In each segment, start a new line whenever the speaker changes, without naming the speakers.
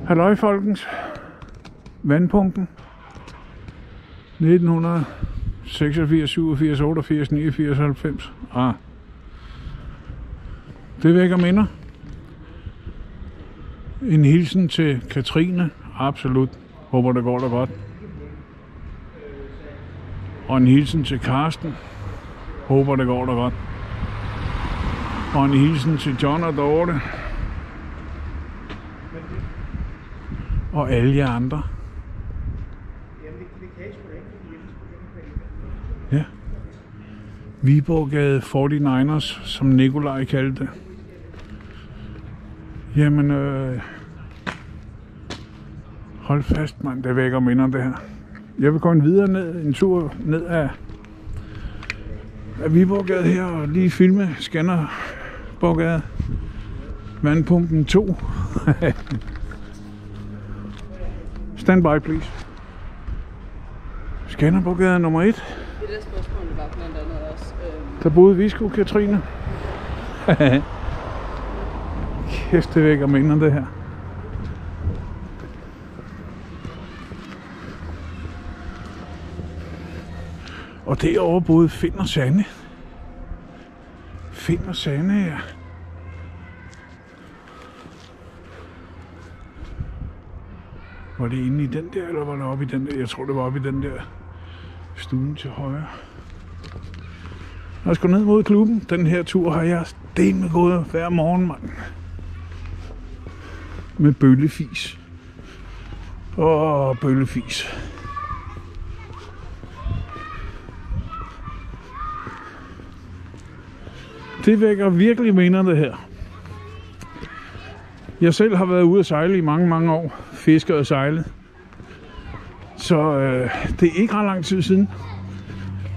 Halløj folkens. Vandpumpen. 1986, 87, 88, 89, 90. Det vækker minder. En hilsen til Katrine. Absolut. Håber det går da godt. Og en hilsen til Karsten. Håber det går da godt. Og en hilsen til John og Dorte. Og alle jer andre. Ja. Viborggade 49ers, som Nikolaj kaldte det. Jamen, hold fast, mand. Det vækker minder, det her. Jeg vil gå en tur ned af Viborggade her, og lige filme Skanderborggade. Vandpumpen 2. Stand by, please. Skanderborggade nummer 1.
Det der spørgsmål var blandt andet også.
Der boede vi sgu, Katrine. Kæft, det vækker minder, det her. Og derovre boede Finn og Sanne. Finn og Sanne, ja. Var det inde i den der, eller var det oppe i den der? Jeg tror, det var oppe i den der stuen til højre. Jeg skal ned mod klubben. Den her tur har jeg stenme gået hver morgen, mand. Med bøllefis. Bøllefis. Det vækker virkelig minder, det her. Jeg selv har været ude at sejle i mange, mange år. Fisket og sejlet. Så det er ikke ret lang tid siden.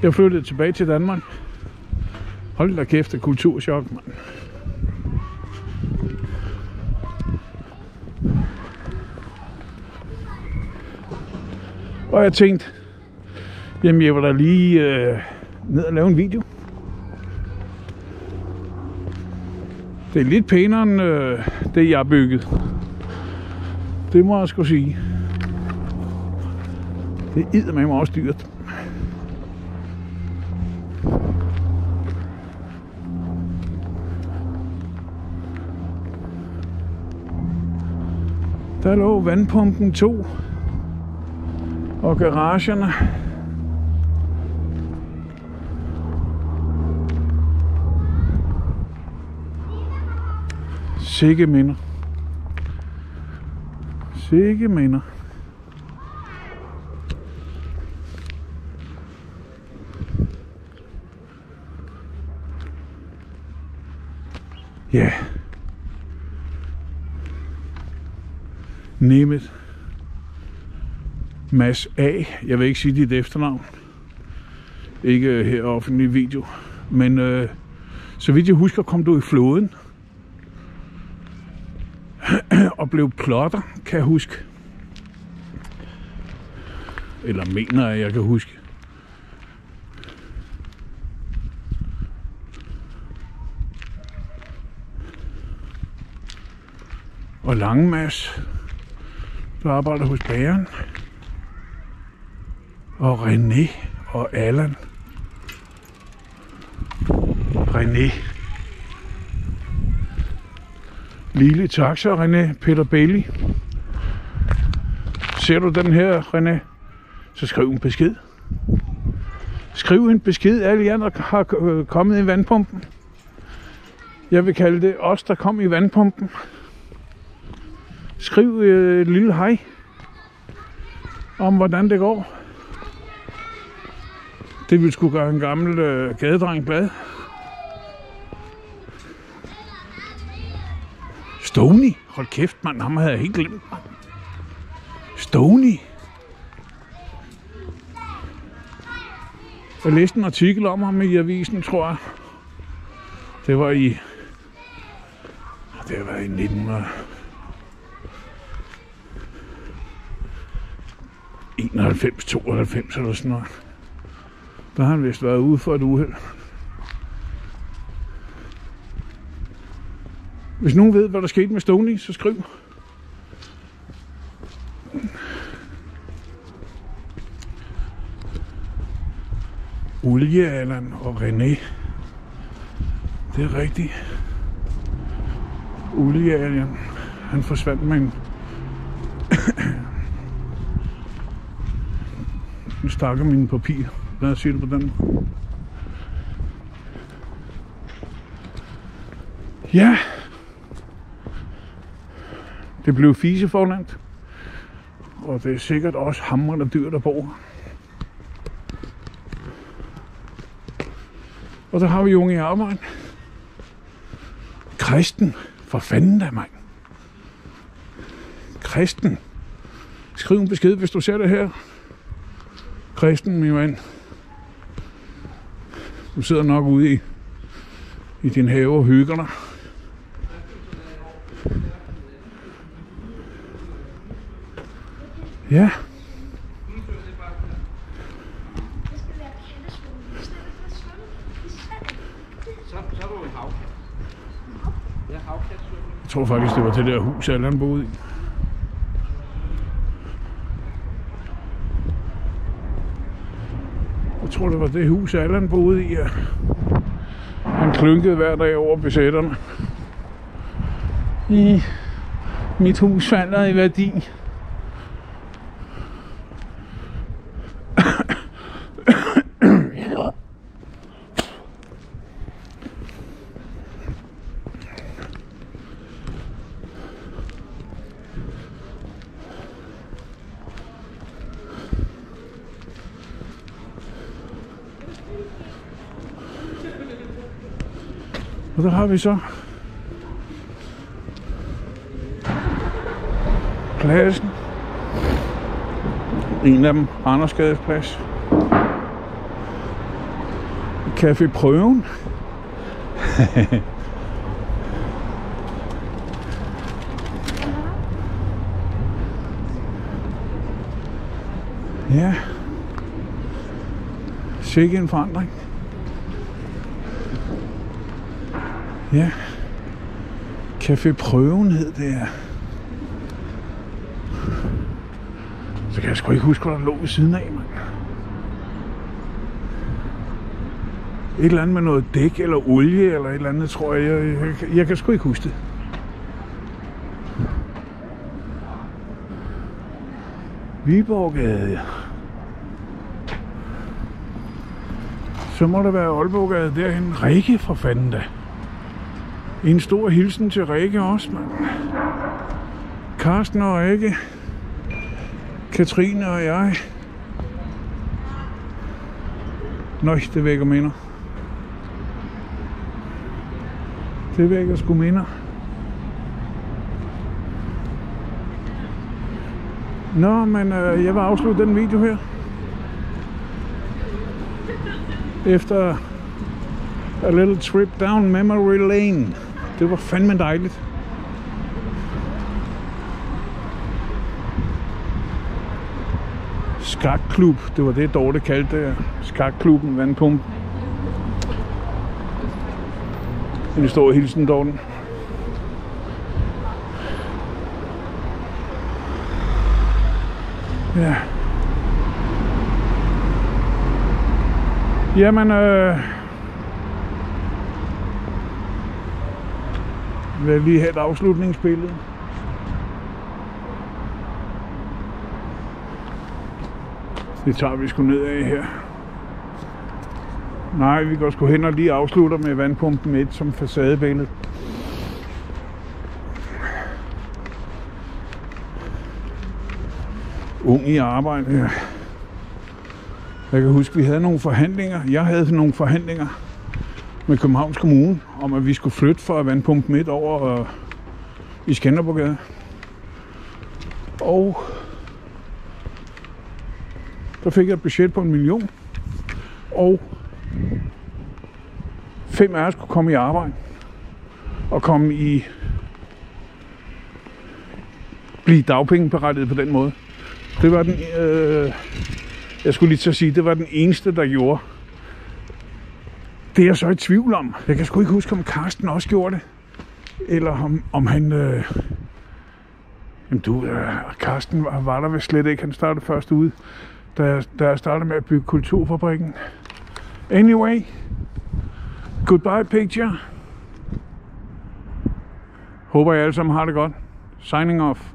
Jeg flyttede tilbage til Danmark. Hold da kæft, det kulturschok, mand. Og jeg tænkte, jamen jeg var da lige ned og lave en video. Det er lidt pænere end det, jeg har bygget. Det må jeg sgu sige. Det er eddermame også dyrt. Der lå vandpumpen 2 og garagerne. Sikke minder. Sikke minder. Ja. Nemeth. Mads A. Jeg vil ikke sige dit efternavn. Ikke her offentlig video. Men så vidt jeg husker, kom du i floden. Og blev plotter, kan jeg huske. Eller mener jeg kan huske. Og Langemas, der arbejder hos bageren. Og René og Allan. René. Lille taxa, René. Peter Bailey. Ser du den her, René? Så skriv en besked. Skriv en besked, alle jer, der har kommet i vandpumpen. Jeg vil kalde det os, der kom i vandpumpen. Skriv et lille hej om, hvordan det går. Det vil sgu gøre en gammel gadedreng glad. Stoney. Hold kæft, mand. Ham havde jeg helt glemt. Stoney. Jeg læste en artikel om ham i avisen, tror jeg. Det var i 1991, 92 eller sådan noget. Der har han vist været ude for et uheld. Hvis nogen ved, hvad der skete med Stoney, så skriv. Olie-Allan og René. Det er rigtigt. Olie-Allan, han forsvandt med en nu stakker mine papirer. Lad os sige det på den. Ja. Det blev fisefornemt. Og det er sikkert også hamrende dyr, der bor. Og så har vi unge i arbejde. Kristen. For fanden da, mand. Kristen. Skriv en besked, hvis du ser det her. Kristen, min mand. Du sidder nok ude i din have og hygger dig. Ja. Jeg tror faktisk, det var det der hus, Allan boede i. Jeg tror, det var det hus, Allan boede i. Ja. Han klynkede hver dag over besætterne. Mit hus falder i værdi. Og der har vi så pladsen. En af dem, Andersgades plads. Café Prøven. Ja. Sikke en forandring. Ja. Café Prøven hed det her. Så kan jeg sgu ikke huske, hvad der lå ved siden af, mand. Et eller andet med noget dæk eller olie eller et eller andet, tror jeg. Jeg kan sgu ikke huske det. Viborggade, ja. Så må der være Aalborggade derhen. Rikke for fanden da. En stor hilsen til Rikke også, mand. Karsten og Rikke. Katrine og jeg. Nøj, det vækker minder. Det vækker sgu minder. Nå, men jeg vil afslutte den video her. Efter a little trip down memory lane. Det var fandme dejligt. Skakklub, det var det Dorte kaldte det. Skakklubben, vandpump. En stor hilsen, Dorte. Ja. Jamen, vil jeg lige have et afslutningsbillede. Det tager vi sgu ned af her. Nej, vi går sgu hen og lige afslutter med vandpumpen 1 som facadebillede. Ung i arbejde, ja. Jeg kan huske, vi havde nogle forhandlinger. Jeg havde nogle forhandlinger med Københavns Kommune om, at vi skulle flytte fra vandpumpen midt over i Skanderborggade. Og der fik jeg et budget på 1 million. Og 5 af os skulle komme i arbejde. Og blive dagpengeberettiget på den måde. Det var den... Jeg skulle lige til at sige, det var den eneste, der gjorde. Det er jeg så i tvivl om. Jeg kan sgu ikke huske, om Karsten også gjorde det. Eller om han... Jamen du, Karsten var der vist slet ikke. Han startede først ude, da jeg startede med at bygge Kulturfabrikken. Anyway, goodbye picture. Håber I alle sammen har det godt. Signing off.